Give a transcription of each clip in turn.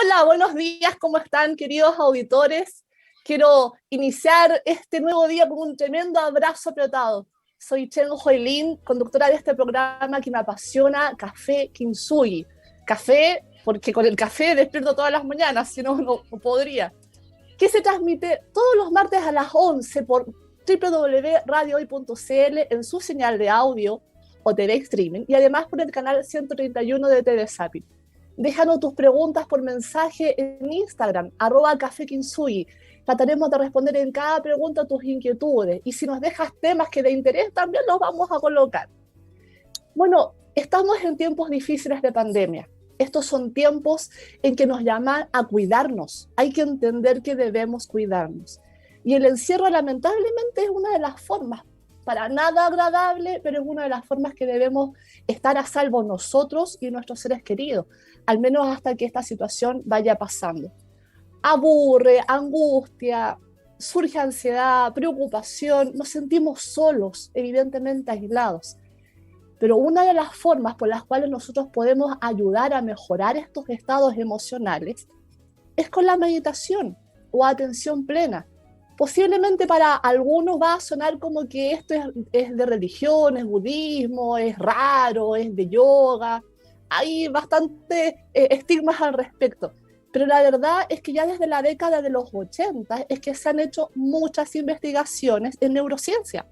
Hola, buenos días, ¿cómo están, queridos auditores? Quiero iniciar este nuevo día con un tremendo abrazo apretado. Soy Chen Hoylin, conductora de este programa que me apasiona, Café Kintsugi. Café, porque con el café despierto todas las mañanas, si no, no podría. Que se transmite todos los martes a las 11 por www.radiohoy.cl en su señal de audio o TV streaming, y además por el canal 131 de TV Zapping. Déjanos tus preguntas por mensaje en Instagram, @cafekintsugi. Trataremos de responder en cada pregunta tus inquietudes, y si nos dejas temas que de interés también los vamos a colocar. Bueno, estamos en tiempos difíciles de pandemia. Estos son tiempos en que nos llaman a cuidarnos. Hay que entender que debemos cuidarnos. Y el encierro lamentablemente es una de las formas, para nada agradable, pero es una de las formas que debemos estar a salvo nosotros y nuestros seres queridos, al menos hasta que esta situación vaya pasando. Aburre, angustia, surge ansiedad, preocupación, nos sentimos solos, evidentemente aislados. Pero una de las formas por las cuales nosotros podemos ayudar a mejorar estos estados emocionales es con la meditación o atención plena. Posiblemente para algunos va a sonar como que esto es de religión, es budismo, es raro, es de yoga. Hay bastantes estigmas al respecto. Pero la verdad es que ya desde la década de los 80 es que se han hecho muchas investigaciones en neurociencia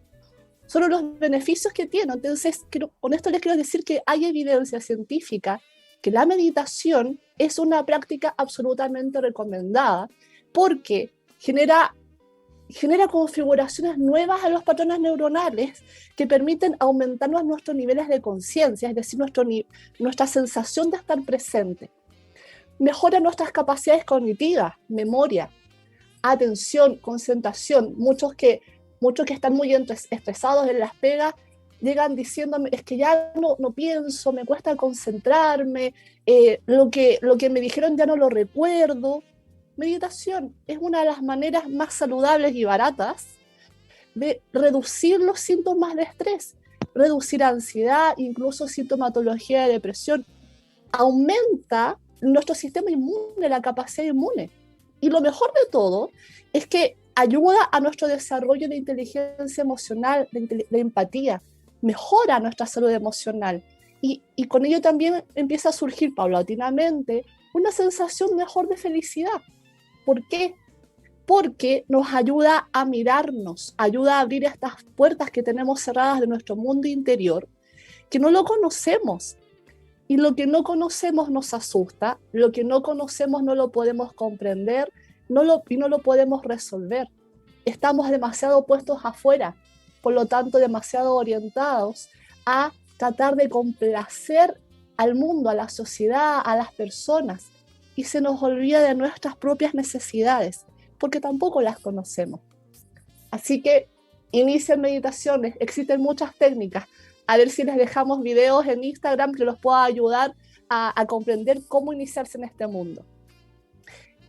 sobre los beneficios que tiene. Entonces, con esto les quiero decir que hay evidencia científica que la meditación es una práctica absolutamente recomendada porque genera configuraciones nuevas a los patrones neuronales que permiten aumentarnos nuestros niveles de conciencia, es decir, nuestra sensación de estar presente. Mejora nuestras capacidades cognitivas, memoria, atención, concentración. Muchos que están muy estresados en las pegas llegan diciéndome, es que ya no pienso, me cuesta concentrarme, lo que me dijeron ya no lo recuerdo. Meditación es una de las maneras más saludables y baratas de reducir los síntomas de estrés, reducir ansiedad, incluso sintomatología de depresión. Aumenta nuestro sistema inmune, la capacidad inmune. Y lo mejor de todo es que ayuda a nuestro desarrollo de inteligencia emocional, de empatía, mejora nuestra salud emocional. Y con ello también empieza a surgir paulatinamente una sensación mejor de felicidad. ¿Por qué? Porque nos ayuda a mirarnos, ayuda a abrir estas puertas que tenemos cerradas de nuestro mundo interior, que no lo conocemos. Y lo que no conocemos nos asusta, lo que no conocemos no lo podemos comprender, y no lo podemos resolver. Estamos demasiado puestos afuera, por lo tanto demasiado orientados a tratar de complacer al mundo, a la sociedad, a las personas, y se nos olvida de nuestras propias necesidades, porque tampoco las conocemos. Así que inicien meditaciones, existen muchas técnicas. A ver si les dejamos videos en Instagram que los pueda ayudar a comprender cómo iniciarse en este mundo.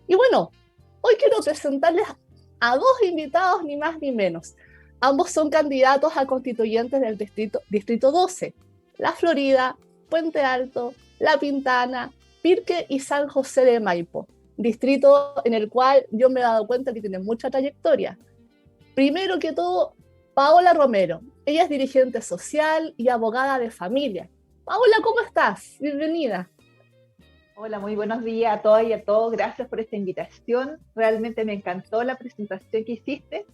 Y bueno, hoy quiero presentarles a dos invitados, ni más ni menos. Ambos son candidatos a constituyentes del Distrito 12, La Florida, Puente Alto, La Pintana, Pirque y San José de Maipo, distrito en el cual yo me he dado cuenta que tiene mucha trayectoria. Primero que todo, Paola Romero. Ella es dirigente social y abogada de familia. Paola, ¿cómo estás? Bienvenida. Hola, muy buenos días a todas y a todos. Gracias por esta invitación. Realmente me encantó la presentación que hiciste,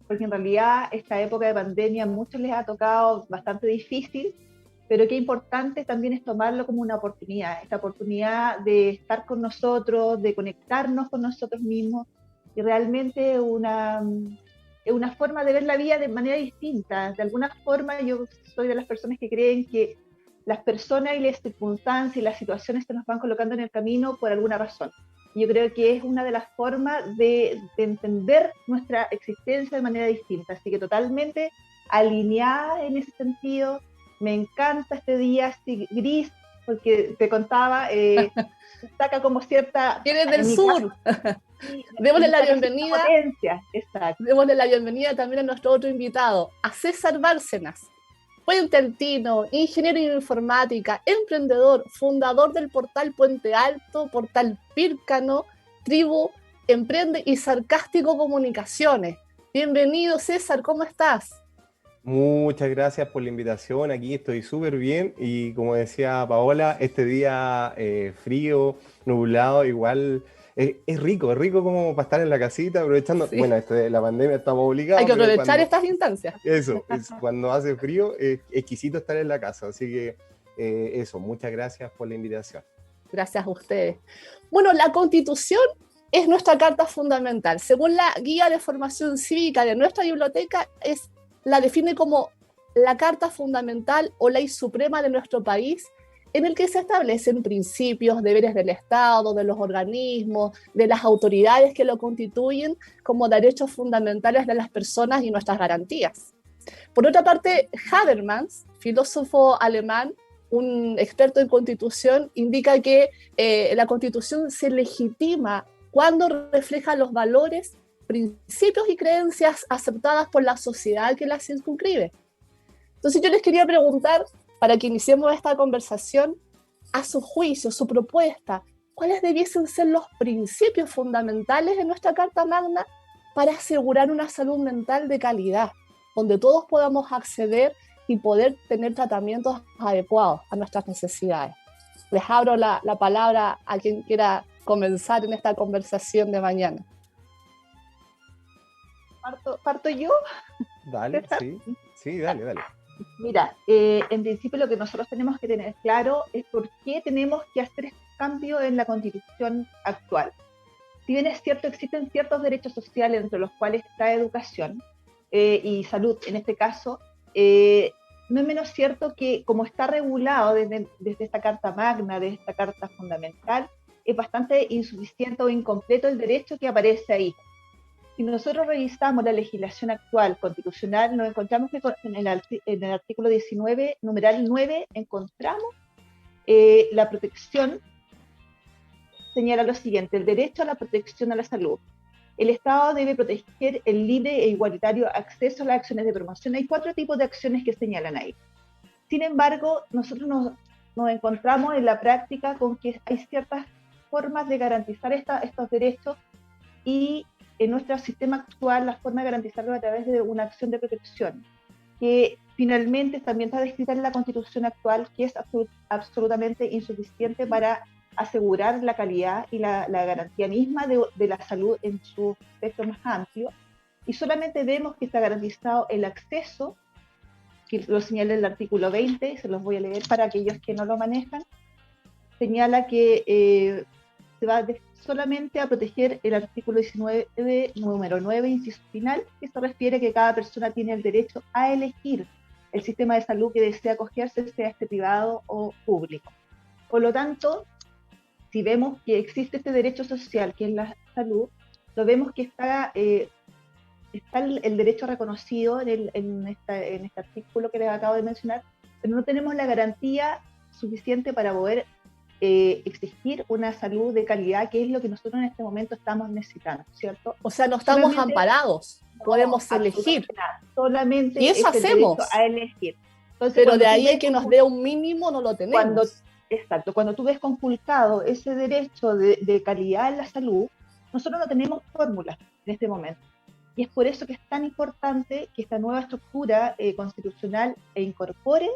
porque en realidad esta época de pandemia a muchos les ha tocado bastante difícil, pero qué importante también es tomarlo como una oportunidad, esta oportunidad de estar con nosotros, de conectarnos con nosotros mismos, y realmente es una forma de ver la vida de manera distinta. De alguna forma yo soy de las personas que creen que las personas y las circunstancias y las situaciones se nos van colocando en el camino por alguna razón. Yo creo que es una de las formas de entender nuestra existencia de manera distinta, así que totalmente alineada en ese sentido. Me encanta este día así gris, porque te contaba, saca como cierta... Vienes del sur. Démosle la bienvenida. Potencia, exacto. Démosle la bienvenida también a nuestro otro invitado, a César Bárcenas. Puente Altino, ingeniero en informática, emprendedor, fundador del portal Puente Alto, portal Pírcano, Tribu Emprende y Sarcástico Comunicaciones. Bienvenido, César, ¿cómo estás? Muchas gracias por la invitación. Aquí estoy súper bien y como decía Paola, este día frío, nublado, igual es rico como para estar en la casita aprovechando. Sí, Bueno, esto de la pandemia estamos hay obligados, que pero aprovechar cuando estas instancias. eso, es cuando hace frío, es exquisito estar en la casa. Así que eso, muchas gracias por la invitación. Gracias a ustedes. Bueno, la Constitución es nuestra carta fundamental. Según la guía de formación cívica de nuestra biblioteca, la define como la carta fundamental o ley suprema de nuestro país, en el que se establecen principios, deberes del Estado, de los organismos, de las autoridades que lo constituyen como derechos fundamentales de las personas y nuestras garantías. Por otra parte, Habermas, filósofo alemán, un experto en constitución, indica que la constitución se legitima cuando refleja los valores, principios y creencias aceptadas por la sociedad que la circunscribe. Entonces yo les quería preguntar, para que iniciemos esta conversación, a su juicio, su propuesta, ¿cuáles debiesen ser los principios fundamentales de nuestra Carta Magna para asegurar una salud mental de calidad, donde todos podamos acceder y poder tener tratamientos adecuados a nuestras necesidades? Les abro la palabra a quien quiera comenzar en esta conversación de mañana. ¿Parto yo? Dale, ¿César? sí, dale. Mira, en principio lo que nosotros tenemos que tener claro es por qué tenemos que hacer este cambio en la Constitución actual. Si bien es cierto, existen ciertos derechos sociales entre los cuales está educación y salud en este caso, no es menos cierto que como está regulado desde esta Carta Magna, desde esta Carta Fundamental, es bastante insuficiente o incompleto el derecho que aparece ahí. Si nosotros revisamos la legislación actual constitucional, nos encontramos que en el artículo 19, numeral 9, encontramos la protección, señala lo siguiente: el derecho a la protección a la salud. El Estado debe proteger el libre e igualitario acceso a las acciones de promoción. Hay 4 tipos de acciones que señalan ahí. Sin embargo, nosotros nos encontramos en la práctica con que hay ciertas formas de garantizar estos derechos, y en nuestro sistema actual la forma de garantizarlo a través de una acción de protección, que finalmente también está descrita en la Constitución actual, que es absolutamente insuficiente para asegurar la calidad y la garantía misma de la salud en su espectro más amplio, y solamente vemos que está garantizado el acceso, que lo señala el artículo 20, se los voy a leer para aquellos que no lo manejan. Señala que se va solamente a proteger el artículo 19, número 9, inciso final, que se refiere a que cada persona tiene el derecho a elegir el sistema de salud que desea acogerse, sea este privado o público. Por lo tanto, si vemos que existe este derecho social, que es la salud, lo vemos que está el derecho reconocido en este artículo que les acabo de mencionar, pero no tenemos la garantía suficiente para poder exigir una salud de calidad, que es lo que nosotros en este momento estamos necesitando, ¿cierto? O sea, no estamos amparados, podemos elegir. Solamente y eso es el hacemos derecho a elegir. Entonces, pero de ahí a que nos dé un mínimo no lo tenemos. Exacto, cuando tú ves conculcado ese derecho de calidad en la salud, nosotros no tenemos fórmulas en este momento. Y es por eso que es tan importante que esta nueva estructura constitucional incorpore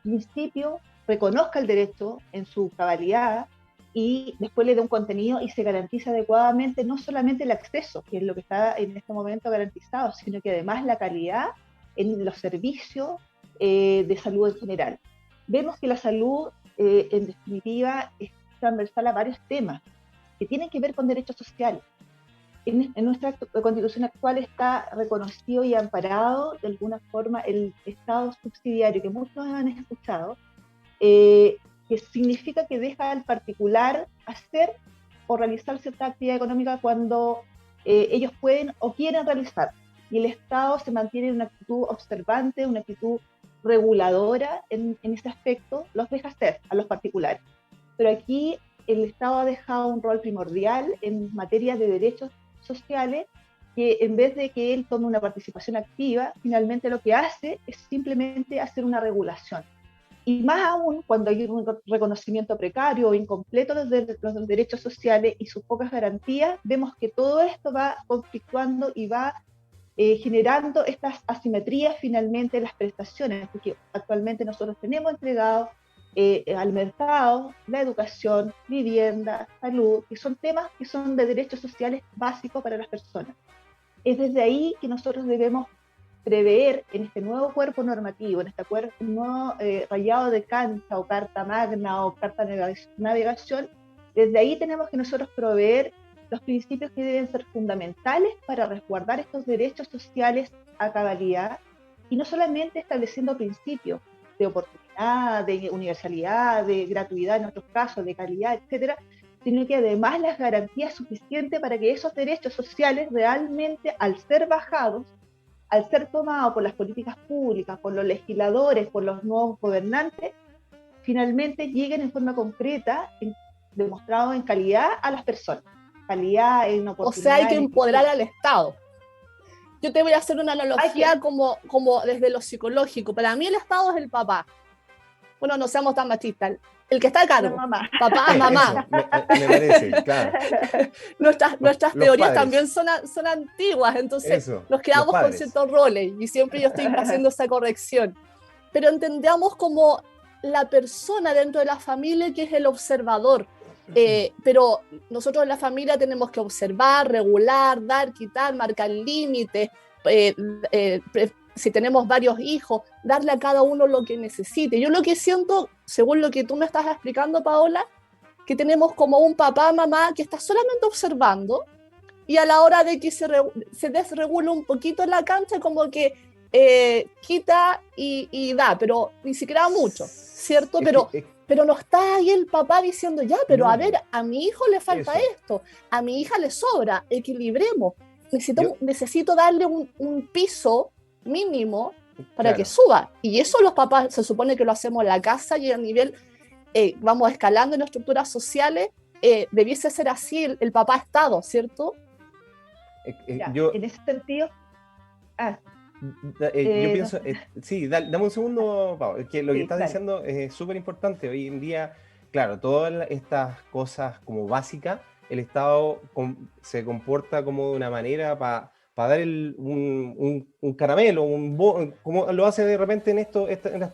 principios, reconozca el derecho en su cabalidad y después le dé un contenido y se garantice adecuadamente no solamente el acceso, que es lo que está en este momento garantizado, sino que además la calidad en los servicios de salud en general. Vemos que la salud, en definitiva, es transversal a varios temas que tienen que ver con derechos sociales. En nuestra Constitución actual está reconocido y amparado de alguna forma el Estado subsidiario, que muchos han escuchado, que significa que deja al particular hacer o realizar cierta actividad económica cuando ellos pueden o quieren realizar. Y el Estado se mantiene en una actitud observante, una actitud reguladora en ese aspecto, los deja hacer a los particulares. Pero aquí el Estado ha dejado un rol primordial en materia de derechos sociales que en vez de que él tome una participación activa, finalmente lo que hace es simplemente hacer una regulación. Y más aún cuando hay un reconocimiento precario o incompleto de los derechos sociales y sus pocas garantías, vemos que todo esto va conflictuando y va generando estas asimetrías finalmente en las prestaciones, porque actualmente nosotros tenemos entregado al mercado la educación, vivienda, salud, que son temas que son de derechos sociales básicos para las personas. Es desde ahí que nosotros debemos prever en este nuevo cuerpo normativo, en este nuevo rayado de cancha o carta magna o carta navegación, desde ahí tenemos que nosotros proveer los principios que deben ser fundamentales para resguardar estos derechos sociales a cabalidad, y no solamente estableciendo principios de oportunidad, de universalidad, de gratuidad en otros casos, de calidad, etcétera, sino que además las garantías suficientes para que esos derechos sociales realmente, al ser bajados, al ser tomados por las políticas públicas, por los legisladores, por los nuevos gobernantes, finalmente lleguen en forma concreta, demostrado en calidad a las personas. Calidad en oportunidad. O sea, hay que empoderar al Estado. Yo te voy a hacer una analogía como desde lo psicológico. Para mí el Estado es el papá. Bueno, no seamos tan machistas. El que está a cargo. Mamá. Papá, mamá. Me parece, claro. Nuestras los teorías padres también son antiguas, entonces Eso, nos quedamos con ciertos roles y siempre yo estoy haciendo esa corrección. Pero entendamos como la persona dentro de la familia que es el observador. Pero nosotros en la familia tenemos que observar, regular, dar, quitar, marcar límites, si tenemos varios hijos, darle a cada uno lo que necesite. Yo lo que siento, según lo que tú me estás explicando, Paola, que tenemos como un papá, mamá que está solamente observando, y a la hora de que se desregula un poquito en la cancha, como que quita y da, pero ni siquiera mucho, ¿cierto? Pero no está ahí el papá diciendo, ya, pero no. A ver, a mi hijo le falta esto, a mi hija le sobra, equilibremos. Necesito darle un piso mínimo para que suba. Y eso los papás se supone que lo hacemos en la casa y a nivel, vamos escalando en las estructuras sociales, debiese ser así el papá Estado, ¿cierto? En ese sentido... yo pienso, sí, dame un segundo, Pau, que lo que estás diciendo es súper importante. Hoy en día, claro, todas estas cosas como básicas, el Estado se comporta como de una manera para dar un caramelo, como lo hace de repente en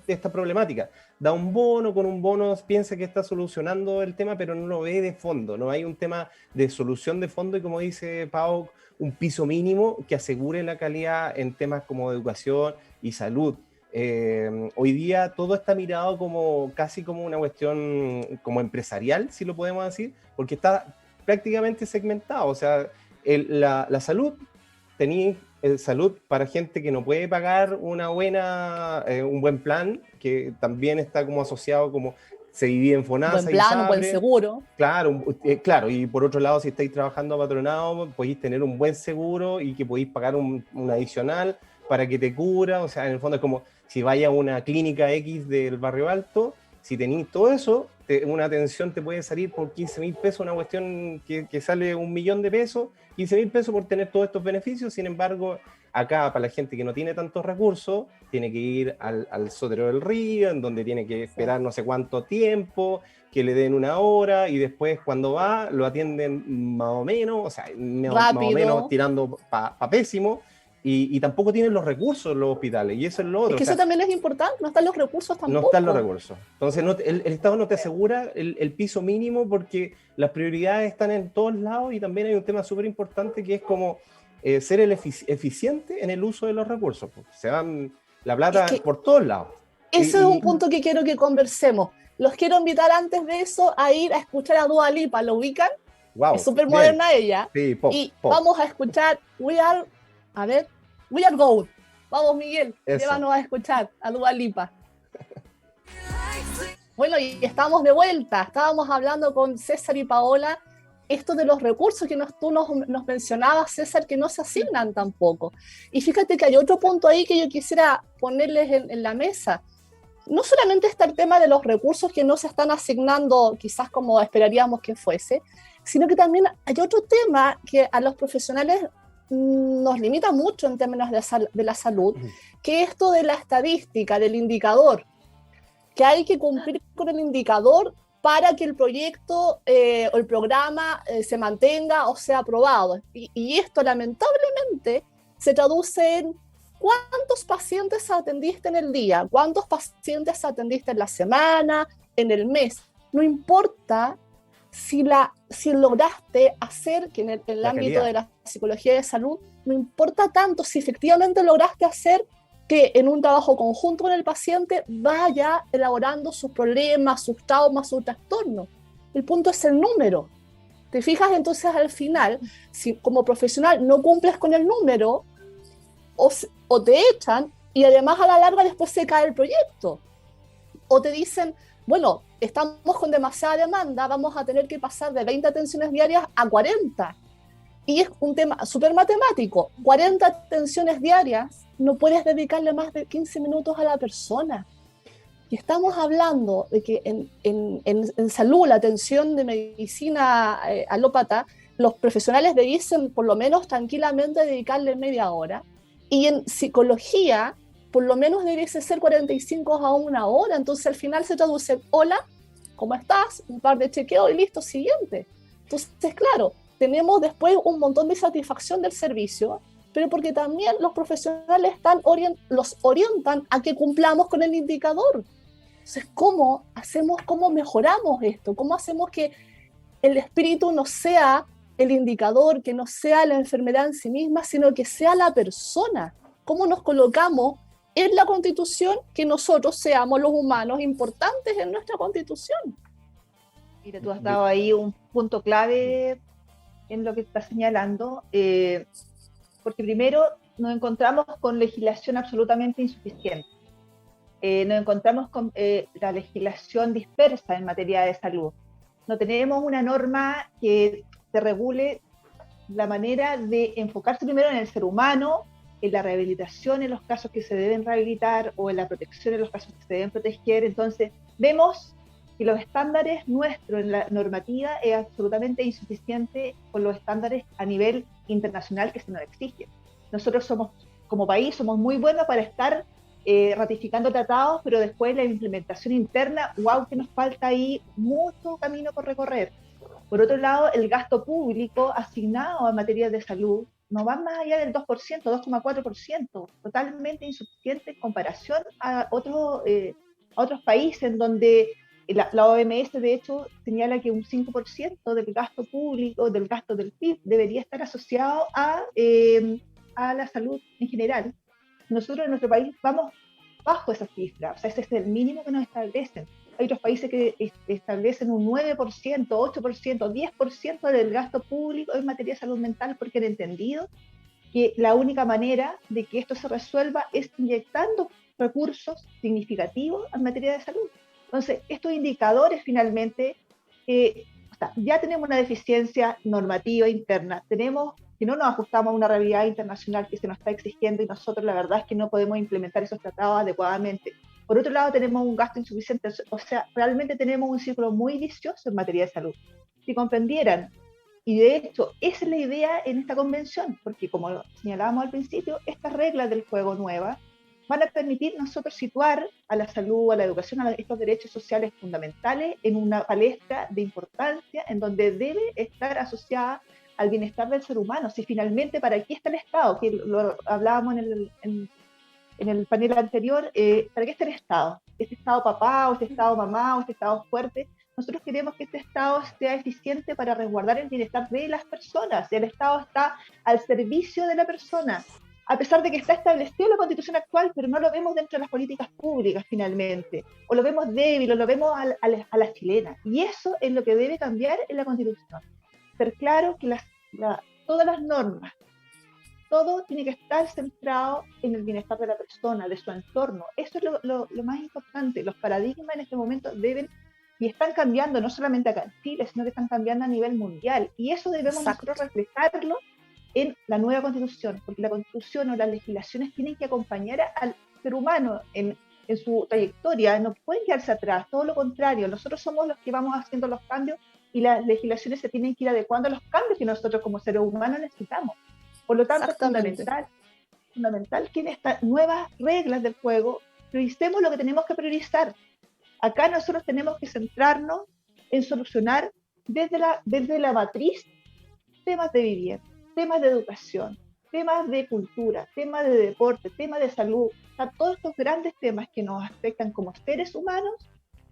esta problemática. Da un bono, con un bono piensa que está solucionando el tema, pero no lo ve de fondo, no hay un tema de solución de fondo y, como dice Pau, un piso mínimo que asegure la calidad en temas como educación y salud. Hoy día todo está mirado como casi como una cuestión como empresarial, si lo podemos decir, porque está prácticamente segmentado. O sea, la salud, tenéis salud para gente que no puede pagar un buen plan, que también está como asociado como se divide en FONASA, buen plan, un buen seguro. Claro, y por otro lado, si estáis trabajando patronado, podéis tener un buen seguro y que podéis pagar un adicional para que te cubra. O sea, en el fondo es como si vaya a una clínica X del Barrio Alto, si tenéis todo eso, una atención te puede salir por 15.000 pesos, una cuestión que sale 1.000.000 de pesos, 15.000 pesos por tener todos estos beneficios. Sin embargo, acá, para la gente que no tiene tantos recursos, tiene que ir al Sotero del Río, en donde tiene que esperar no sé cuánto tiempo, que le den una hora, y después cuando va, lo atienden más o menos, o sea, más o menos tirando pa pésimo, y tampoco tienen los recursos los hospitales, y eso es lo otro. Es que eso también es importante, no están los recursos tampoco. No están los recursos. Entonces el Estado no te asegura el piso mínimo, porque las prioridades están en todos lados, y también hay un tema súper importante que es como ser eficiente en el uso de los recursos. Se van la plata por todos lados. Ese es un punto que quiero que conversemos. Los quiero invitar antes de eso a ir a escuchar a Dua Lipa. ¿Lo ubican? Wow, es súper moderna ella. Sí, pop. Vamos a escuchar We Are Gold. Vamos, Miguel, llévanos a escuchar a Dua Lipa. Bueno, y estamos de vuelta. Estábamos hablando con César y Paola esto de los recursos que tú nos mencionabas, César, que no se asignan tampoco. Y fíjate que hay otro punto ahí que yo quisiera ponerles en la mesa. No solamente está el tema de los recursos que no se están asignando quizás como esperaríamos que fuese, sino que también hay otro tema que a los profesionales nos limita mucho en términos de la salud, que esto de la estadística, del indicador, que hay que cumplir con el indicador para que el proyecto o el programa se mantenga o sea aprobado. Y esto lamentablemente se traduce en cuántos pacientes atendiste en el día, cuántos pacientes atendiste en la semana, en el mes. No importa si lograste hacer, que en el ámbito de la psicología de salud, no importa tanto si efectivamente lograste hacer que en un trabajo conjunto con el paciente vaya elaborando sus problemas, sus traumas, sus trastornos. El punto es el número. ¿Te fijas? Entonces al final, si como profesional no cumples con el número, o te echan y además a la larga después se cae el proyecto. O te dicen, bueno, estamos con demasiada demanda, vamos a tener que pasar de 20 atenciones diarias a 40. Y es un tema súper matemático. 40 atenciones diarias, no puedes dedicarle más de 15 minutos a la persona. Y estamos hablando de que en salud, la atención de medicina alópata, los profesionales debiesen por lo menos tranquilamente dedicarle media hora. Y en psicología, por lo menos debiese ser 45 a una hora. Entonces al final se traduce, hola, ¿cómo estás? Un par de chequeos y listo, siguiente. Entonces, claro, tenemos después un montón de satisfacción del servicio, pero porque también los profesionales los orientan a que cumplamos con el indicador. Entonces, ¿cómo mejoramos esto? ¿Cómo hacemos que el espíritu no sea el indicador, que no sea la enfermedad en sí misma, sino que sea la persona? ¿Cómo nos colocamos en la Constitución que nosotros seamos los humanos importantes en nuestra Constitución? Mira, tú has dado ahí un punto clave en lo que estás señalando, porque primero nos encontramos con legislación absolutamente insuficiente. Nos encontramos con la legislación dispersa en materia de salud. No tenemos una norma que se regule la manera de enfocarse primero en el ser humano, en la rehabilitación en los casos que se deben rehabilitar o en la protección en los casos que se deben proteger. Entonces, vemos que los estándares nuestros en la normativa es absolutamente insuficiente con los estándares a nivel internacional que se nos exigen. Nosotros como país, somos muy buenos para estar ratificando tratados, pero después la implementación interna, wow, que nos falta ahí mucho camino por recorrer. Por otro lado, el gasto público asignado a materias de salud no va más allá del 2%, 2,4%, totalmente insuficiente en comparación a otros países en donde la OMS, de hecho, señala que un 5% del gasto público, del gasto del PIB, debería estar asociado a la salud en general. Nosotros en nuestro país vamos bajo esa cifra, o sea, ese es el mínimo que nos establecen. Hay otros países que establecen un 9%, 8%, 10% del gasto público en materia de salud mental porque han entendido que la única manera de que esto se resuelva es inyectando recursos significativos en materia de salud. Entonces, estos indicadores finalmente, ya tenemos una deficiencia normativa interna, tenemos que no nos ajustamos a una realidad internacional que se nos está exigiendo y nosotros la verdad es que no podemos implementar esos tratados adecuadamente. Por otro lado, tenemos un gasto insuficiente, o sea, realmente tenemos un ciclo muy vicioso en materia de salud. Si comprendieran, y de hecho, esa es la idea en esta convención, porque como señalábamos al principio, estas reglas del juego nuevas van a permitir nosotros situar a la salud, a la educación, a estos derechos sociales fundamentales en una palestra de importancia en donde debe estar asociada al bienestar del ser humano. Si finalmente, ¿para qué está el Estado? Que lo hablábamos en el panel anterior, ¿para qué está el Estado? ¿Este Estado papá, o este Estado mamá, o este Estado fuerte? Nosotros queremos que este Estado sea eficiente para resguardar el bienestar de las personas. El Estado está al servicio de la persona, a pesar de que está establecido en la Constitución actual, pero no lo vemos dentro de las políticas públicas finalmente, o lo vemos débil, o lo vemos a la chilena. Y eso es lo que debe cambiar en la Constitución. Ser claro que todas las normas, todo tiene que estar centrado en el bienestar de la persona, de su entorno. Eso es lo más importante. Los paradigmas en este momento deben y están cambiando, no solamente acá en Chile, sino que están cambiando a nivel mundial. Y eso debemos nosotros reflejarlo en la nueva Constitución, porque la Constitución o las legislaciones tienen que acompañar al ser humano en su trayectoria, no pueden quedarse atrás, todo lo contrario, nosotros somos los que vamos haciendo los cambios y las legislaciones se tienen que ir adecuando a los cambios que nosotros como seres humanos necesitamos. Por lo tanto, es Exactamente. fundamental que en estas nuevas reglas del juego prioricemos lo que tenemos que priorizar. Acá nosotros tenemos que centrarnos en solucionar desde la matriz temas de vivienda, temas de educación, temas de cultura, temas de deporte, temas de salud, o sea, todos estos grandes temas que nos afectan como seres humanos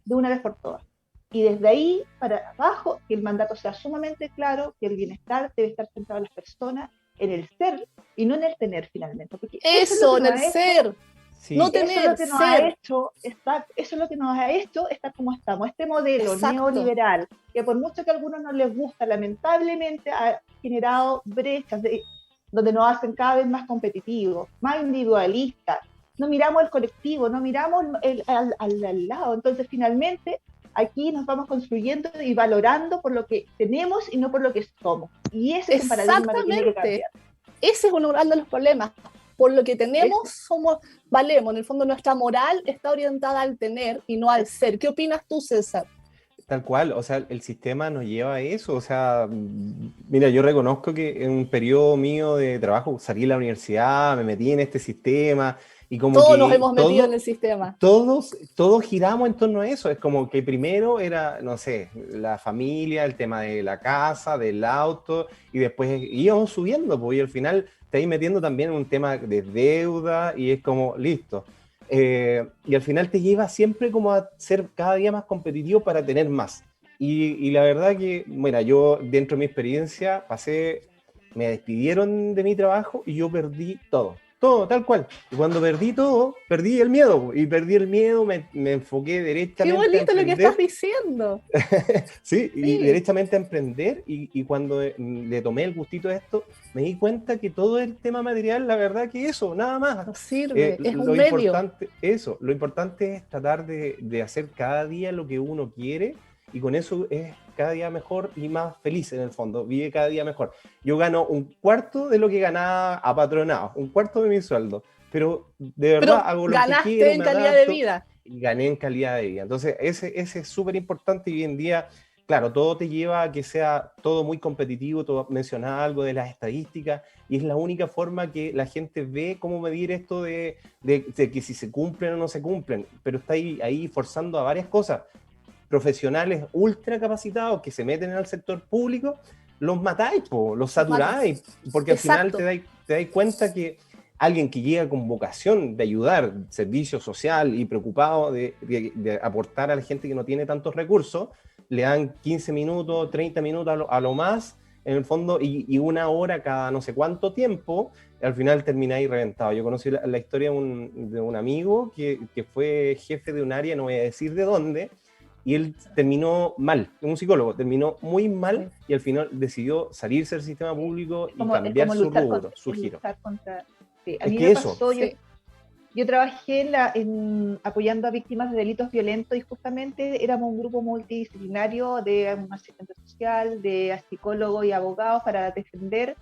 de una vez por todas. Y desde ahí para abajo, que el mandato sea sumamente claro, que el bienestar debe estar centrado en las personas, en el ser y no en el tener finalmente. Porque eso es lo Eso, que en nos el ha hecho, ser, no Sí, eso es lo tener, que nos ha ser. hecho estar, eso es lo que nos ha hecho estar como estamos. Este modelo Exacto. neoliberal, que por mucho que a algunos no les gusta, lamentablemente ha generado brechas donde nos hacen cada vez más competitivos, más individualistas. No miramos el colectivo, no miramos al lado. Entonces, finalmente, aquí nos vamos construyendo y valorando por lo que tenemos y no por lo que somos. Y ese es un paradigma que tiene que Exactamente. cambiar. Ese es uno de los problemas. Por lo que tenemos, Ese, valemos. En el fondo, nuestra moral está orientada al tener y no al ser. ¿Qué opinas tú, César? tal cual, o sea, el sistema nos lleva a eso, o sea, mira, yo reconozco que en un periodo mío de trabajo salí de la universidad, me metí en este sistema y como Todos nos que hemos metido en el sistema. todos giramos en torno a eso, es como que primero era, no sé, la familia, el tema de la casa, del auto, y después íbamos subiendo, pues, y al final te vas metiendo también en un tema de deuda y es como, listo. Y al final te lleva siempre como a ser cada día más competitivo para tener más. Y la verdad que, mira, yo dentro de mi experiencia me despidieron de mi trabajo y yo perdí todo, todo, tal cual. Y cuando perdí todo, perdí el miedo. Y perdí el miedo, me enfoqué Qué directamente a bonito lo que estás emprender. diciendo. Sí, y Sí, derechamente a emprender y cuando le tomé el gustito a esto, me di cuenta que todo el tema material, la verdad que eso, nada más. no sirve. Es un Lo medio. importante, eso, lo importante es tratar de hacer cada día lo que uno quiere y con eso es cada día mejor y más feliz en el fondo, vive cada día mejor. Yo gano un cuarto de lo que ganaba apatronado, un cuarto de mi sueldo, pero de verdad Pero hago lo que ganaste quiero, en me calidad de adapto vida. y gané en calidad de vida. Entonces, ese es súper importante y hoy en día, claro, todo te lleva a que sea todo muy competitivo, todo mencionaba algo de las estadísticas y es la única forma que la gente ve cómo medir esto de que si se cumplen o no se cumplen, pero está ahí forzando a varias cosas. Profesionales ultra capacitados que se meten al sector público, los matáis, los Los matas. saturáis, porque al final Exacto. te dais cuenta que alguien que llega con vocación de ayudar, servicio social y preocupado de aportar a la gente que no tiene tantos recursos, le dan 15 minutos, 30 minutos a lo más, en el fondo, y una hora cada no sé cuánto tiempo, al final termináis reventado. Yo conocí la historia de un amigo que fue jefe de un área, no voy a decir de dónde, y él terminó mal, un psicólogo, terminó muy mal sí. y al final decidió salirse del sistema público y Es cambiar como su luchar rubro, su es giro. luchar contra. Sí. A Es mí que me eso, pasó, Sí. yo trabajé apoyando a víctimas de delitos violentos y justamente éramos un grupo multidisciplinario de un asistente social, de psicólogos y abogados para defender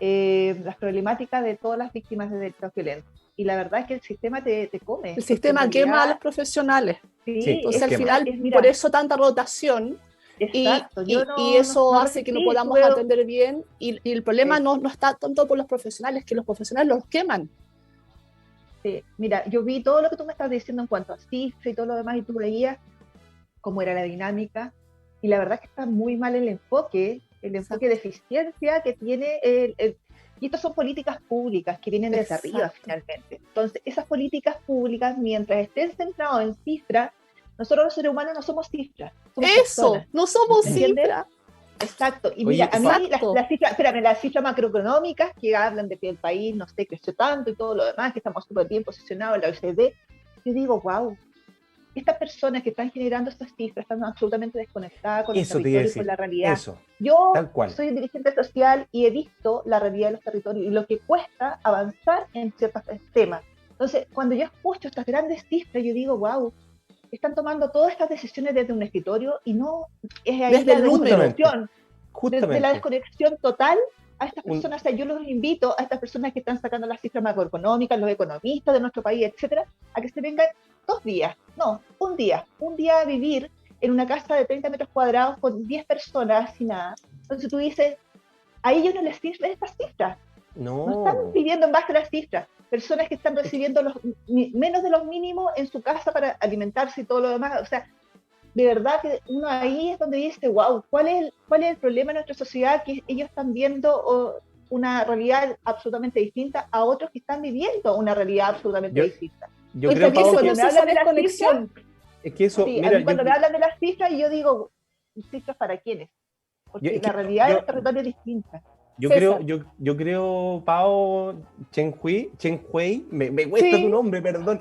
las problemáticas de todas las víctimas de delitos violentos. Y la verdad es que el sistema te come, El porque en sistema quema a realidad, los profesionales. sí, sí, Entonces, al quema. final, por mira, eso tanta rotación exacto, yo y eso no hace que no resistí, podamos atender bien y el problema eh, no está tanto por los profesionales, que los profesionales los queman. mira, yo vi todo lo que tú me estás diciendo en cuanto a cifra y todo lo demás, y tú veías cómo era la dinámica, y la verdad es que está muy mal el enfoque de Exacto, eficiencia que tiene y estas son políticas públicas que vienen desde arriba exacto. finalmente. Entonces, esas políticas públicas, mientras estén centradas en cifras, nosotros los seres humanos no somos cifras, somos Eso, personas, no somos ¿me Mm. entiendes? cifra. Exacto, y mira, Oye, a mí Exacto. las cifras macroeconómicas que hablan de que el país, no sé, creció tanto y todo lo demás, que estamos súper bien posicionados en la OECD, yo digo, wow, estas personas que están generando estas cifras están absolutamente desconectadas con los eso te iba a territorios y con decir, la realidad. eso, Yo tal cual. soy dirigente social y he visto la realidad de los territorios y lo que cuesta avanzar en ciertos temas. Entonces, cuando yo escucho estas grandes cifras, yo digo, wow, están tomando todas estas decisiones desde un escritorio y no es ahí Desde la el número. Justamente, desconexión, de la justamente. desconexión total a estas Un, personas. O sea, yo los invito a estas personas que están sacando las cifras macroeconómicas, los economistas de nuestro país, etcétera, a que se vengan 2 días, no, un día a vivir en una casa de 30 metros cuadrados con 10 personas sin nada. Entonces tú dices, a ellos no les sirven estas cifras. No están No. viviendo en base a las cifras. Personas que están recibiendo menos de los mínimos en su casa para alimentarse y todo lo demás. O sea, de verdad que uno ahí es donde dice, wow, ¿cuál es el problema en nuestra sociedad? Que ellos están viendo una realidad absolutamente distinta a otros que están viviendo una realidad absolutamente Yo, distinta. yo Es que creo, aquí Entonces, Pau, se cuando que me produce esa hablan de las cifras, desconexión. es que eso, sí, a mira, mí cuando me hablan de las cifras, yo digo, ¿cifras para quiénes? Porque es la que realidad de yo, los territorios es distinta. César, yo creo, Pao Chen Hui, me cuesta tu Sí, nombre, perdón,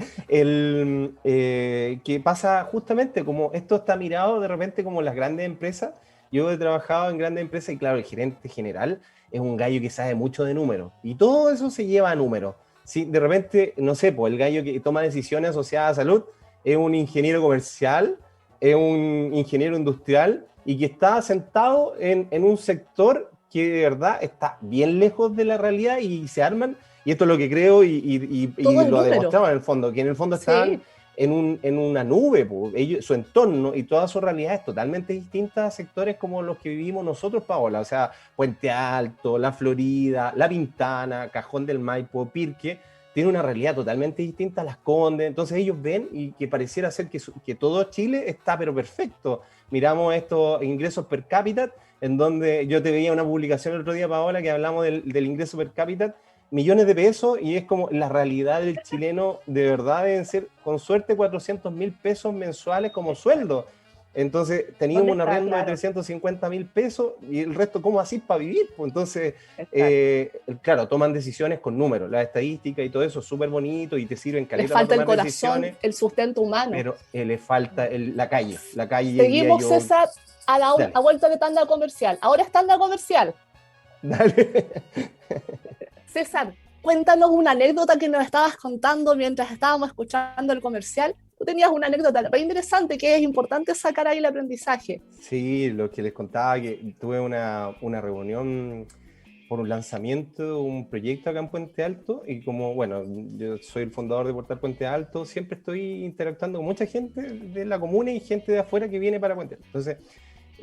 que pasa justamente como esto está mirado de repente como las grandes empresas. Yo he trabajado en grandes empresas y claro, el gerente general es un gallo que sabe mucho de números y todo eso se lleva a números. Si de repente, no sé, pues el gallo que toma decisiones asociadas a salud es un ingeniero comercial, es un ingeniero industrial y que está sentado en un sector que de verdad está bien lejos de la realidad y se arman, y esto es lo que creo todo y es lo ha número. demostrado en el fondo, que en el fondo están Sí, en una nube, pues. Ellos, su entorno y toda su realidad es totalmente distinta a sectores como los que vivimos nosotros, Paola, o sea, Puente Alto, La Florida, La Pintana, Cajón del Maipo, Pirque, tiene una realidad totalmente distinta a Las Condes, entonces ellos ven y que pareciera ser que todo Chile está pero perfecto. Miramos estos ingresos per cápita, en donde yo te veía una publicación el otro día, Paola, que hablamos del ingreso per cápita, millones de pesos, y es como la realidad del chileno, de verdad deben ser, con suerte, 400.000 pesos mensuales como sueldo. Entonces teníamos ¿dónde un está? arriendo de Claro, 350.000 pesos y el resto, ¿cómo así para vivir? Pues entonces, exacto. claro, toman decisiones con números, la estadística y todo eso es súper bonito y te sirven les caleta para falta el tomar corazón, decisiones, el sustento humano. pero le falta la calle diría Seguimos, yo. César, Dale, a vuelta de tanda comercial. Ahora es tanda comercial. dale. César, cuéntanos una anécdota que nos estabas contando mientras estábamos escuchando el comercial. Tú tenías una anécdota re interesante que es importante sacar ahí el aprendizaje. Sí, lo que les contaba, que tuve una reunión por un lanzamiento de un proyecto acá en Puente Alto y como, bueno, yo soy el fundador de Portal Puente Alto, siempre estoy interactuando con mucha gente de la comuna y gente de afuera que viene para Puente Alto. Entonces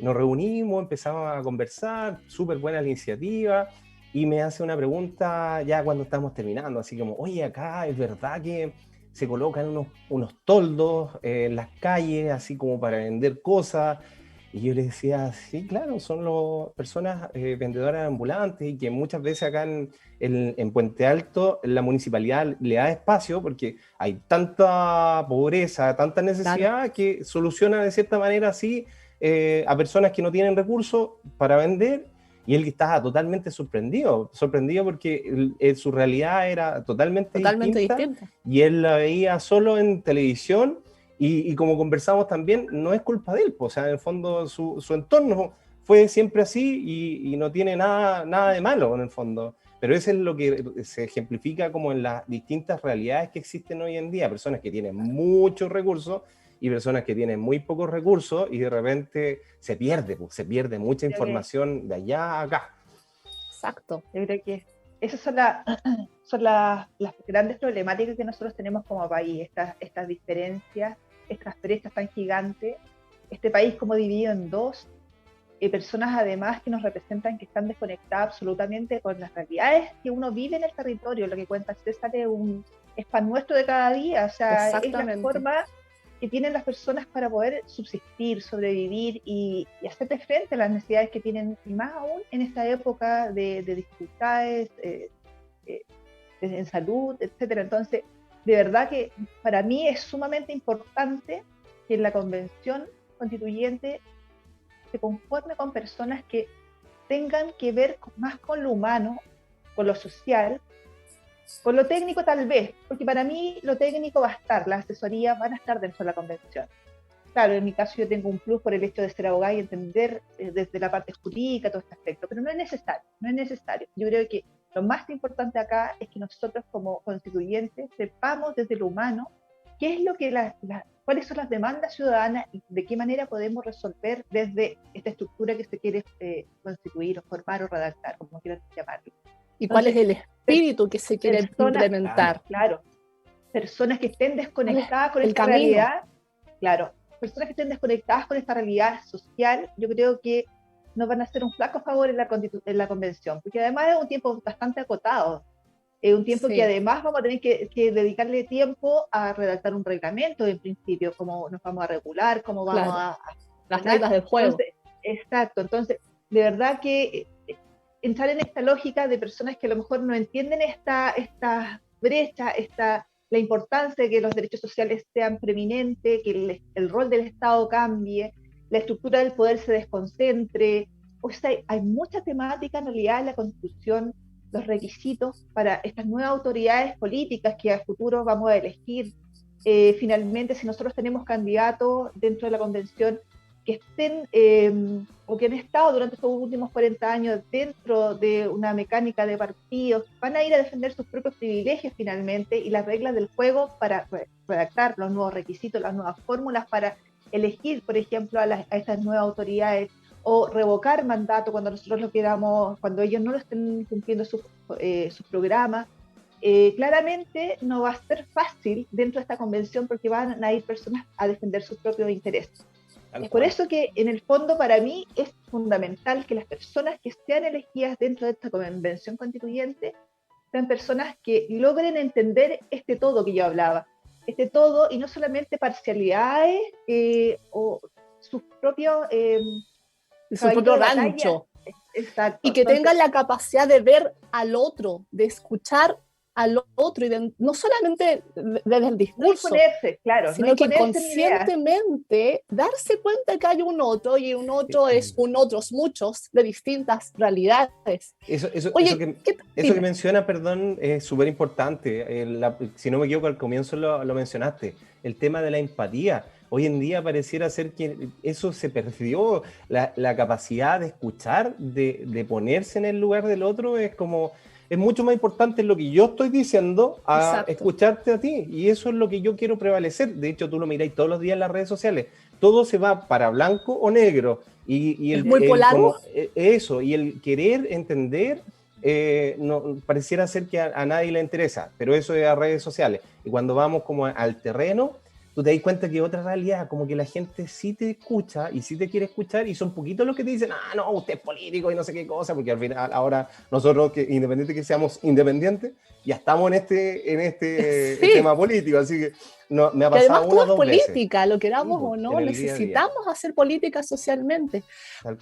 nos reunimos, empezamos a conversar, súper buena la iniciativa y me hace una pregunta ya cuando estamos terminando, así como, oye, acá es verdad que se colocan unos toldos en las calles, así como para vender cosas. Y yo le decía, sí, claro, son las personas vendedoras ambulantes y que muchas veces acá en Puente Alto la municipalidad le da espacio porque hay tanta pobreza, tanta Claro, necesidad que soluciona de cierta manera así a personas que no tienen recursos para vender. Y él estaba totalmente sorprendido porque su realidad era totalmente totalmente distinta distinta. y él la veía solo en televisión y como conversamos también, no es culpa de él, pues, o sea, en el fondo su entorno fue siempre así y no tiene nada de malo en el fondo. Pero eso es lo que se ejemplifica como en las distintas realidades que existen hoy en día, personas que tienen muchos recursos y personas que tienen muy pocos recursos y de repente pues, se pierde mucha Creo que, información de allá a acá. Exacto. yo creo que esas son, son las grandes problemáticas que nosotros tenemos como país, estas diferencias, estas brechas tan gigantes, este país como dividido en dos, personas además que nos representan que están desconectadas absolutamente con las realidades que uno vive en el territorio. Lo que cuenta César es pan nuestro de cada día, o sea, es la Exactamente. forma que tienen las personas para poder subsistir, sobrevivir y hacerle frente a las necesidades que tienen, y más aún en esta época de dificultades eh, en salud, etcétera. Entonces, de verdad que para mí es sumamente importante que en la convención constituyente se conforme con personas que tengan que ver más con lo humano, con lo social, con lo técnico tal vez, porque para mí lo técnico va a estar, las asesorías van a estar dentro de la convención. Claro, en mi caso yo tengo un plus por el hecho de ser abogada y entender desde la parte jurídica todo este aspecto, pero no es necesario, no es necesario. Yo creo que lo más importante acá es que nosotros como constituyentes sepamos desde lo humano qué es lo que cuáles son las demandas ciudadanas y de qué manera podemos resolver desde esta estructura que se quiere constituir o formar o redactar, como quieran llamarlo. ¿Y cuál es Entonces, el espíritu que se quiere personas, implementar? claro, personas que estén ¿Cuál es desconectadas con el esta camino? realidad, claro, personas que estén desconectadas con esta realidad social, yo creo que nos van a hacer un flaco favor en la convención, porque además es un tiempo bastante acotado. Es un tiempo que además vamos a tener que dedicarle tiempo a redactar un reglamento en principio, cómo nos vamos a regular, cómo vamos a las reglas del juego. Entonces, exacto, entonces de verdad que entrar en esta lógica de personas que a lo mejor no entienden esta brecha, la importancia de que los derechos sociales sean preeminentes, que el rol del Estado cambie, la estructura del poder se desconcentre. O sea, hay mucha temática en realidad en la Constitución, los requisitos para estas nuevas autoridades políticas que a futuro vamos a elegir. Finalmente, si nosotros tenemos candidatos dentro de la convención que estén o que han estado durante estos últimos 40 años dentro de una mecánica de partidos, van a ir a defender sus propios privilegios finalmente y las reglas del juego para redactar los nuevos requisitos, las nuevas fórmulas para elegir, por ejemplo, a estas nuevas autoridades, o revocar mandato cuando nosotros lo queramos, cuando ellos no lo estén cumpliendo sus programas. Claramente no va a ser fácil dentro de esta convención porque van a ir personas a defender sus propios intereses. Es por eso que en el fondo para mí es fundamental que las personas que sean elegidas dentro de esta convención constituyente sean personas que logren entender este todo que yo hablaba, este todo y no solamente parcialidades o sus propios su propio rancho. Exacto. Y que tengan la capacidad de ver al otro, de escuchar al otro, y no solamente desde el discurso, no imponerse, claro, sino que conscientemente darse cuenta que hay un otro, y un otro es un otros muchos de distintas realidades. Oye, eso que menciona, perdón, es súper importante. Si no me equivoco, al comienzo lo mencionaste, el tema de la empatía. Hoy en día pareciera ser que eso se perdió, la capacidad de escuchar, de ponerse en el lugar del otro, es mucho más importante lo que yo estoy diciendo a Exacto. escucharte a ti, y eso es lo que yo quiero prevalecer. De hecho, tú lo miráis todos los días en las redes sociales, todo se va para blanco o negro, y es muy polar. Eso, y el querer entender, no, pareciera ser que a nadie le interesa, pero eso es a redes sociales, y cuando vamos como al terreno, tú te das cuenta que otra realidad, como que la gente sí te escucha y sí te quiere escuchar, y son poquitos los que te dicen, no, usted es político y no sé qué cosa, porque al final ahora nosotros, que independiente que seamos independientes, ya estamos en este sí. tema político, así que no, me ha pasado además una o dos política, veces. Lo queramos o no, necesitamos hacer política socialmente.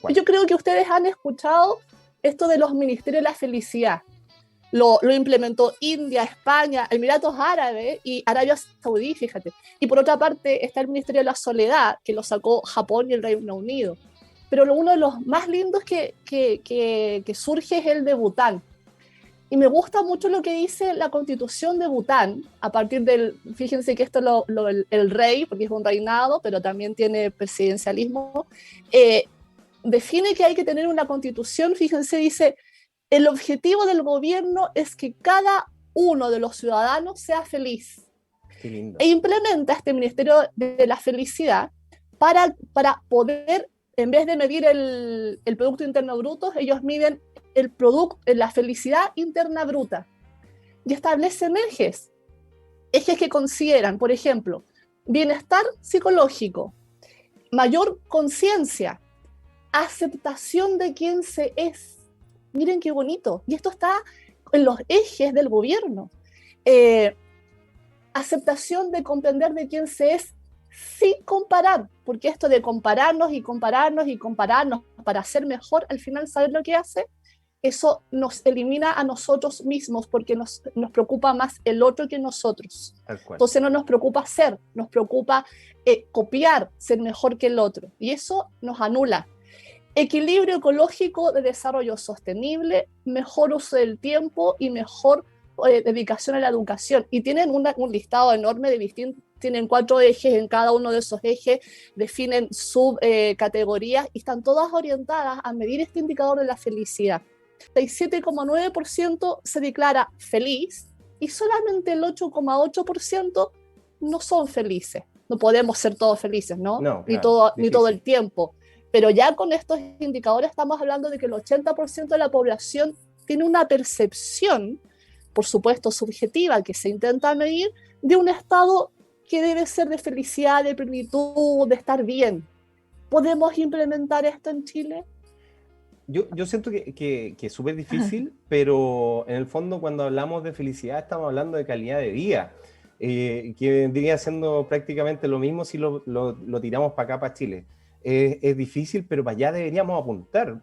Yo creo que ustedes han escuchado esto de los ministerios de la felicidad. Lo implementó India, España, Emiratos Árabes y Arabia Saudí, fíjate. Y por otra parte está el Ministerio de la Soledad, que lo sacó Japón y el Reino Unido. Pero uno de los más lindos que surge es el de Bután. Y me gusta mucho lo que dice la Constitución de Bután, a partir fíjense que esto el rey, porque es un reinado, pero también tiene presidencialismo, define que hay que tener una constitución, fíjense, dice: el objetivo del gobierno es que cada uno de los ciudadanos sea feliz. Qué lindo. E implementa este Ministerio de la Felicidad para poder, en vez de medir el Producto Interno Bruto, ellos miden la felicidad interna bruta. Y establecen ejes que consideran, por ejemplo, bienestar psicológico, mayor conciencia, aceptación de quién se es. Miren qué bonito. Y esto está en los ejes del gobierno. Aceptación de comprender de quién se es sin comparar, porque esto de compararnos y compararnos y compararnos para ser mejor, al final, ¿saber lo que hace? Eso nos elimina a nosotros mismos, porque nos preocupa más el otro que nosotros. Entonces no nos preocupa nos preocupa copiar, ser mejor que el otro. Y eso nos anula. Equilibrio ecológico de desarrollo sostenible, mejor uso del tiempo y mejor dedicación a la educación. Y tienen un listado enorme de distintos, tienen 4 ejes, en cada uno de esos ejes definen subcategorías y están todas orientadas a medir este indicador de la felicidad. El 7,9% se declara feliz y solamente el 8,8% no son felices. No podemos ser todos felices, ¿no? No, claro, ni todo el tiempo. Pero ya con estos indicadores estamos hablando de que el 80% de la población tiene una percepción, por supuesto subjetiva, que se intenta medir, de un estado que debe ser de felicidad, de plenitud, de estar bien. ¿Podemos implementar esto en Chile? Yo siento que es súper difícil, pero en el fondo cuando hablamos de felicidad estamos hablando de calidad de vida, que vendría siendo prácticamente lo mismo si lo tiramos para acá, para Chile. Es difícil, pero para allá deberíamos apuntar,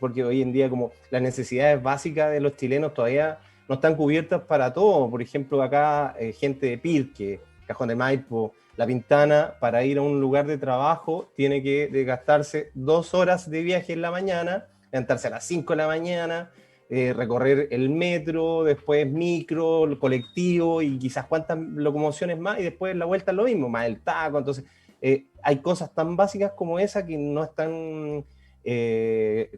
porque hoy en día como las necesidades básicas de los chilenos todavía no están cubiertas para todo. Por ejemplo, acá gente de Pirque, Cajón de Maipo, La Pintana, para ir a un lugar de trabajo tiene que gastarse 2 horas de viaje en la mañana, levantarse a las 5 de la mañana, recorrer el metro, después micro, el colectivo y quizás cuántas locomociones más, y después la vuelta es lo mismo, más el taco. Entonces hay cosas tan básicas como esa que no están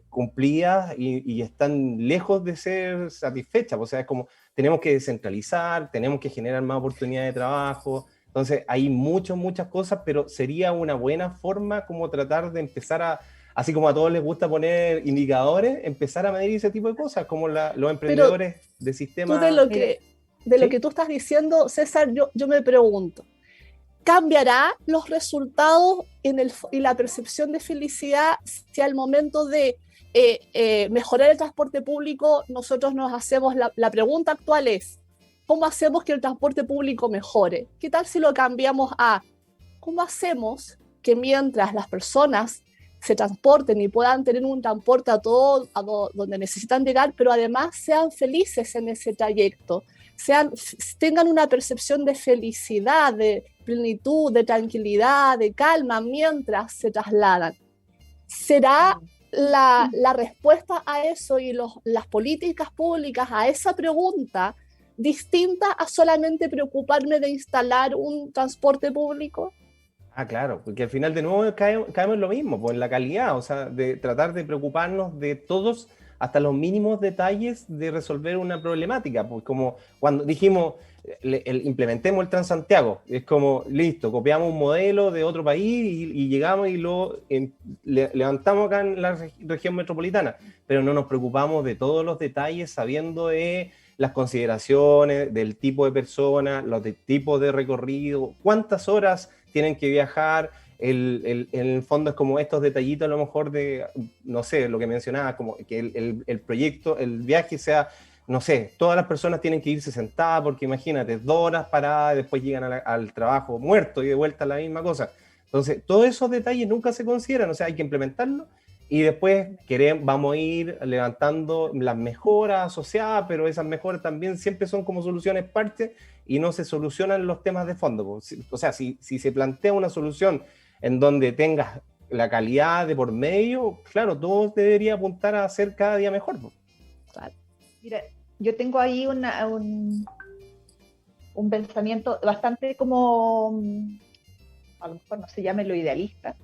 cumplidas y están lejos de ser satisfechas. O sea, es como tenemos que descentralizar, tenemos que generar más oportunidades de trabajo. Entonces hay muchas cosas, pero sería una buena forma como tratar de empezar a, así como a todos les gusta poner indicadores, empezar a medir ese tipo de cosas, como los Pero emprendedores de tú de sistemas. lo Mira, que, de lo ¿Sí? que tú estás diciendo, César, yo me pregunto, ¿cambiará los resultados y la percepción de felicidad si al momento de mejorar el transporte público nosotros nos hacemos, la pregunta actual es, ¿cómo hacemos que el transporte público mejore? ¿Qué tal si lo cambiamos a, ¿cómo hacemos que mientras las personas se transporten y puedan tener un transporte donde necesitan llegar, pero además sean felices en ese trayecto, tengan una percepción de felicidad, de plenitud, de tranquilidad, de calma mientras se trasladan? ¿Será la respuesta a eso y las políticas públicas a esa pregunta distinta a solamente preocuparme de instalar un transporte público? Ah, claro, porque al final de nuevo caemos en lo mismo, pues en la calidad, o sea, de tratar de preocuparnos de todos, hasta los mínimos detalles de resolver una problemática, pues como cuando dijimos, implementemos el Transantiago, es como, listo, copiamos un modelo de otro país y llegamos y levantamos acá en la región metropolitana, pero no nos preocupamos de todos los detalles sabiendo de las consideraciones del tipo de persona, los tipos de recorrido, cuántas horas tienen que viajar. En el fondo es como estos detallitos a lo mejor de, no sé, lo que mencionaba, como que el proyecto, el viaje sea, no sé, todas las personas tienen que irse sentadas porque imagínate, 2 horas paradas, después llegan al trabajo muerto y de vuelta a la misma cosa. Entonces, todos esos detalles nunca se consideran, o sea, hay que implementarlo y después vamos a ir levantando las mejoras asociadas, pero esas mejoras también siempre son como soluciones parches y no se solucionan los temas de fondo. O sea, si se plantea una solución en donde tengas la calidad de por medio, claro, todo debería apuntar a ser cada día mejor. Mira, yo tengo ahí un pensamiento bastante como, a lo mejor no se llame lo idealista.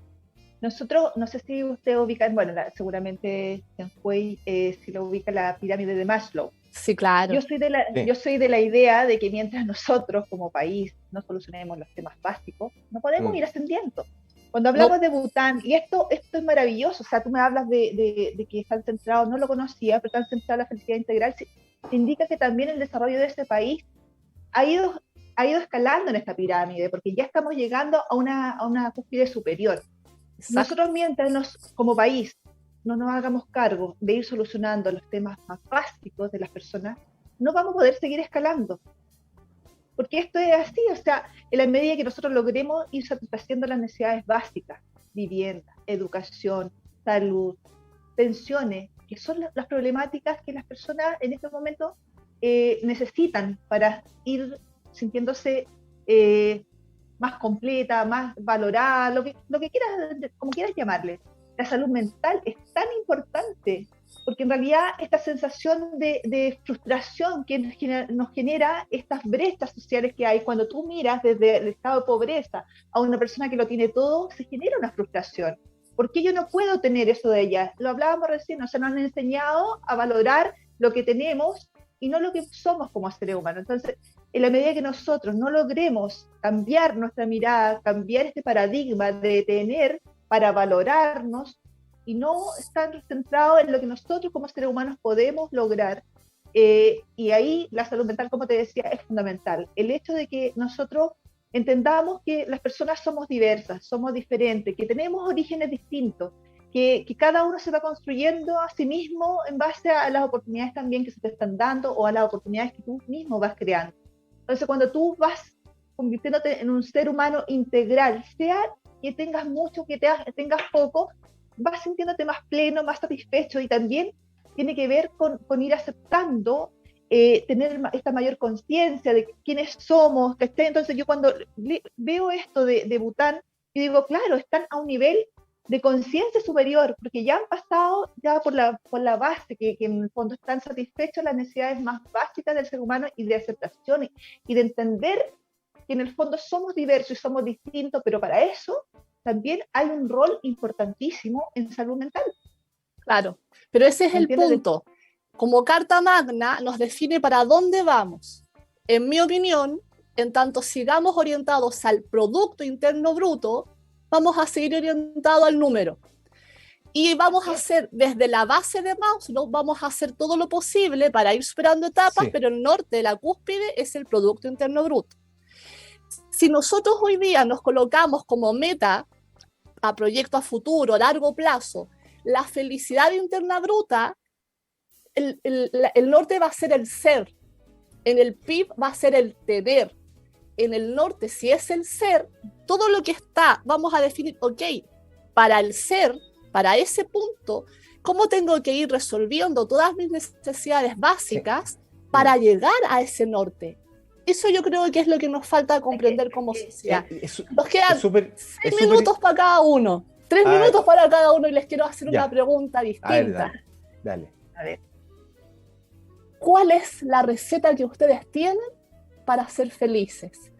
Nosotros, no sé si usted ubica, bueno, seguramente en Huey, si lo ubica la pirámide de Maslow. Sí, claro. Yo soy de la idea de que mientras nosotros como país no solucionemos los temas básicos, no podemos ir ascendiendo. Cuando hablamos de Bután, y esto es maravilloso, o sea, tú me hablas de que están centrados, no lo conocía, pero están centrados en la felicidad integral, indica que también el desarrollo de este país ha ido escalando en esta pirámide, porque ya estamos llegando a una cúspide superior. Exacto. Nosotros mientras como país no nos hagamos cargo de ir solucionando los temas más básicos de las personas, no vamos a poder seguir escalando. Porque esto es así, o sea, en la medida que nosotros logremos ir satisfaciendo las necesidades básicas, vivienda, educación, salud, pensiones, que son las problemáticas que las personas en este momento necesitan para ir sintiéndose más completa, más valorada, lo que quieras, como quieras llamarle. La salud mental es tan importante, porque en realidad esta sensación de frustración que nos genera estas brechas sociales que hay, cuando tú miras desde el estado de pobreza a una persona que lo tiene todo, se genera una frustración. ¿Por qué yo no puedo tener eso de ella? Lo hablábamos recién, o sea, nos han enseñado a valorar lo que tenemos y no lo que somos como seres humanos. Entonces, en la medida que nosotros no logremos cambiar nuestra mirada, cambiar este paradigma de tener para valorarnos y no estar centrado en lo que nosotros como seres humanos podemos lograr, y ahí la salud mental, como te decía, es fundamental. El hecho de que nosotros entendamos que las personas somos diversas, somos diferentes, que tenemos orígenes distintos, que cada uno se va construyendo a sí mismo en base a las oportunidades también que se te están dando o a las oportunidades que tú mismo vas creando. Entonces, cuando tú vas convirtiéndote en un ser humano integral, sea que tengas mucho, que tengas poco, vas sintiéndote más pleno, más satisfecho, y también tiene que ver con ir aceptando, tener esta mayor conciencia de quiénes somos, que esté. Entonces yo cuando veo esto de Bután, yo digo, claro, están a un nivel de conciencia superior, porque ya han pasado ya por la base, que en el fondo están satisfechos las necesidades más básicas del ser humano y de aceptación y de entender que en el fondo somos diversos y somos distintos, pero para eso también hay un rol importantísimo en salud mental. Claro, pero ese es el punto. Como Carta Magna nos define para dónde vamos. En mi opinión, en tanto sigamos orientados al Producto Interno Bruto, vamos a seguir orientados al número. Y vamos a hacer, desde la base de Maslow, vamos a hacer todo lo posible para ir superando etapas, sí. Pero el norte de la cúspide es el Producto Interno Bruto. Si nosotros hoy día nos colocamos como meta a proyecto a futuro, a largo plazo, la felicidad interna bruta, el norte va a ser el ser, en el PIB va a ser el tener, en el norte, si es el ser, todo lo que está, vamos a definir, ok, para el ser, para ese punto, ¿cómo tengo que ir resolviendo todas mis necesidades básicas para llegar a ese norte? Eso yo creo que es lo que nos falta comprender como sociedad. Nos quedan 6 minutos para cada uno, 3 minutos para cada uno, y les quiero hacer una pregunta distinta. Dale. A ver. ¿Cuál es la receta que ustedes tienen para ser felices?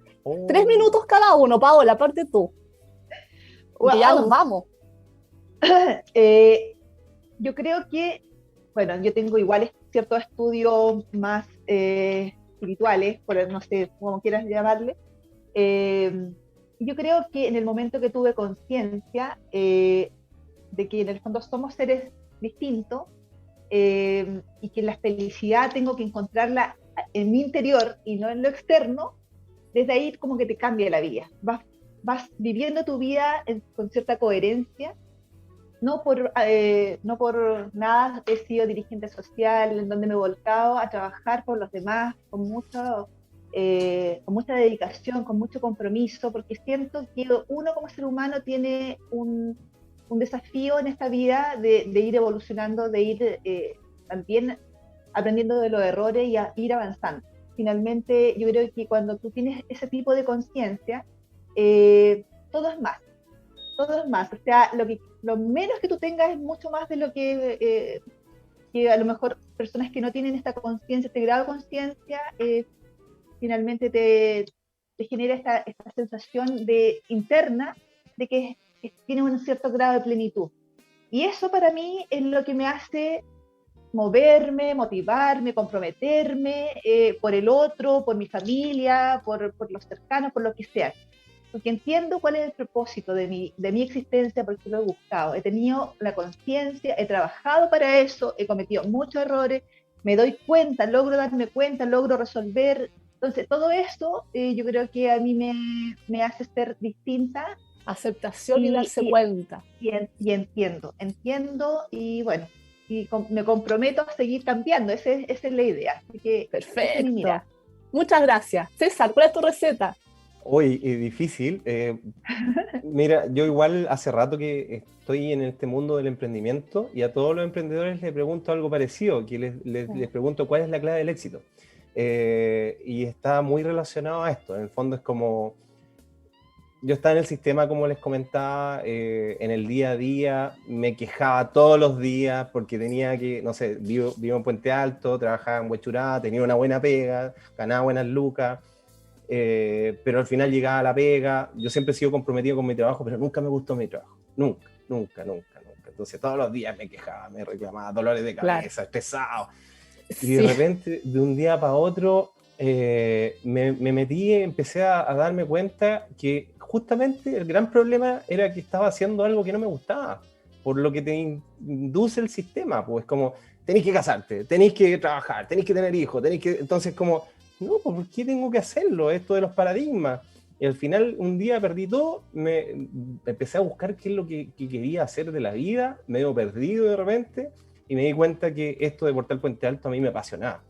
3 minutos cada uno. Paola, aparte tú. Wow. Ya nos vamos. Yo creo que, bueno, yo tengo igual ciertos estudios más espirituales, no sé cómo quieras llamarle. Yo creo que en el momento que tuve conciencia de que en el fondo somos seres distintos, y que la felicidad tengo que encontrarla en mi interior y no en lo externo, desde ahí como que te cambia la vida. Vas viviendo tu vida con cierta coherencia. No por nada he sido dirigente social, en donde me he volcado a trabajar por los demás con mucha dedicación, con mucho compromiso, porque siento que uno como ser humano tiene un desafío en esta vida de ir evolucionando, de ir también aprendiendo de los errores y a ir avanzando. Finalmente, yo creo que cuando tú tienes ese tipo de conciencia, todo es más. Todo es más. O sea, lo menos que tú tengas es mucho más de lo que a lo mejor personas que no tienen esta conciencia, este grado de conciencia, finalmente te genera esta sensación interna de que tiene un cierto grado de plenitud. Y eso para mí es lo que me hace moverme, motivarme, comprometerme por el otro, por mi familia, por los cercanos, por lo que sea. Porque entiendo cuál es el propósito de mi existencia, porque lo he buscado. He tenido la conciencia, he trabajado para eso, he cometido muchos errores, me doy cuenta, logro darme cuenta, logro resolver. Entonces, todo eso yo creo que a mí me hace ser distinta. Aceptación y darse cuenta. Y entiendo, y bueno, me comprometo a seguir cambiando, esa es la idea. Así que, perfecto. Muchas gracias. César, ¿cuál es tu receta? Hoy difícil. Mira, yo igual hace rato que estoy en este mundo del emprendimiento y a todos los emprendedores les pregunto algo parecido, que les pregunto cuál es la clave del éxito. Y está muy relacionado a esto. En el fondo es como, yo estaba en el sistema, como les comentaba, en el día a día, me quejaba todos los días porque tenía que, no sé, vivo en Puente Alto, trabajaba en Huechurá, tenía una buena pega, ganaba buenas lucas. Pero al final llegaba a la pega, yo siempre he sido comprometido con mi trabajo, pero nunca me gustó mi trabajo, nunca. Entonces todos los días me quejaba, me reclamaba, dolores de cabeza, estresado. Y de repente, de un día para otro, me metí y empecé a darme cuenta que justamente el gran problema era que estaba haciendo algo que no me gustaba, por lo que te induce el sistema, pues como, tenés que casarte, tenés que trabajar, tenés que tener hijos, entonces como, no, ¿por qué tengo que hacerlo? Esto de los paradigmas. Y al final, un día perdí todo, me empecé a buscar qué es lo que quería hacer de la vida, medio perdido de repente, y me di cuenta que esto de Portal Puente Alto a mí me apasionaba.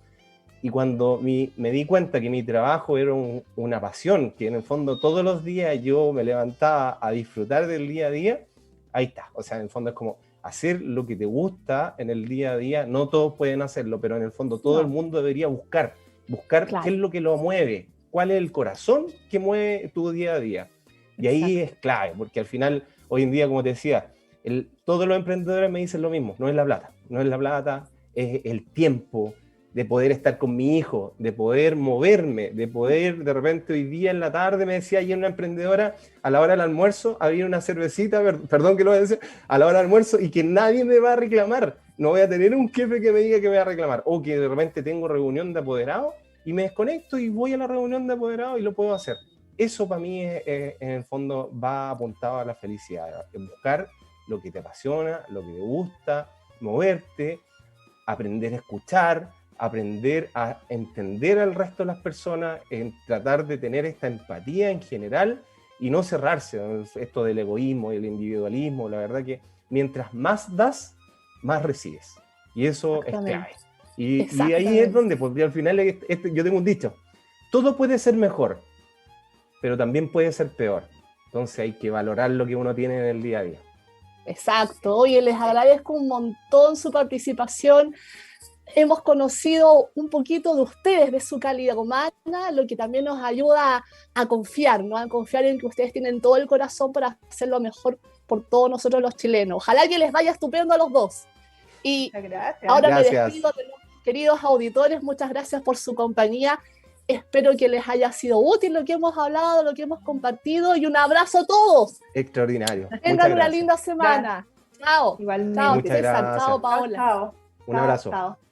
Y cuando me di cuenta que mi trabajo era una pasión, que en el fondo todos los días yo me levantaba a disfrutar del día a día, ahí está. O sea, en el fondo es como hacer lo que te gusta en el día a día. No todos pueden hacerlo, pero en el fondo todo el mundo debería buscar claro. Qué es lo que lo mueve, cuál es el corazón que mueve tu día a día. Y ahí es clave, porque al final, hoy en día, como te decía, todos los emprendedores me dicen lo mismo, no es la plata, es el tiempo, de poder estar con mi hijo, de poder moverme, de poder, de repente hoy día en la tarde me decía ayer una emprendedora, a la hora del almuerzo, había una cervecita, perdón que lo voy a decir, a la hora del almuerzo y que nadie me va a reclamar, no voy a tener un jefe que me diga que me va a reclamar, o que de repente tengo reunión de apoderados y me desconecto y voy a la reunión de apoderados y lo puedo hacer. Eso para mí en el fondo va apuntado a la felicidad, buscar lo que te apasiona, lo que te gusta, moverte, aprender a escuchar, aprender a entender al resto de las personas, en tratar de tener esta empatía en general y no cerrarse, esto del egoísmo y el individualismo. La verdad que mientras más das, más recibes. Y eso es clave. Y ahí es donde, porque al final yo tengo un dicho, todo puede ser mejor, pero también puede ser peor. Entonces hay que valorar lo que uno tiene en el día a día. Exacto. Oye, les agradezco un montón su participación. Hemos conocido un poquito de ustedes, de su calidad humana, lo que también nos ayuda a confiar, ¿no? A confiar en que ustedes tienen todo el corazón para hacer lo mejor por todos nosotros los chilenos. Ojalá que les vaya estupendo a los dos. Y ahora me despido de los queridos auditores. Muchas gracias por su compañía. Espero que les haya sido útil lo que hemos hablado, lo que hemos compartido. Y un abrazo a todos. Extraordinario. Tengan una linda semana. Chao. Igualmente. Chao, Muchas César. gracias. Chao, Paola. Chao. Un abrazo. Chao.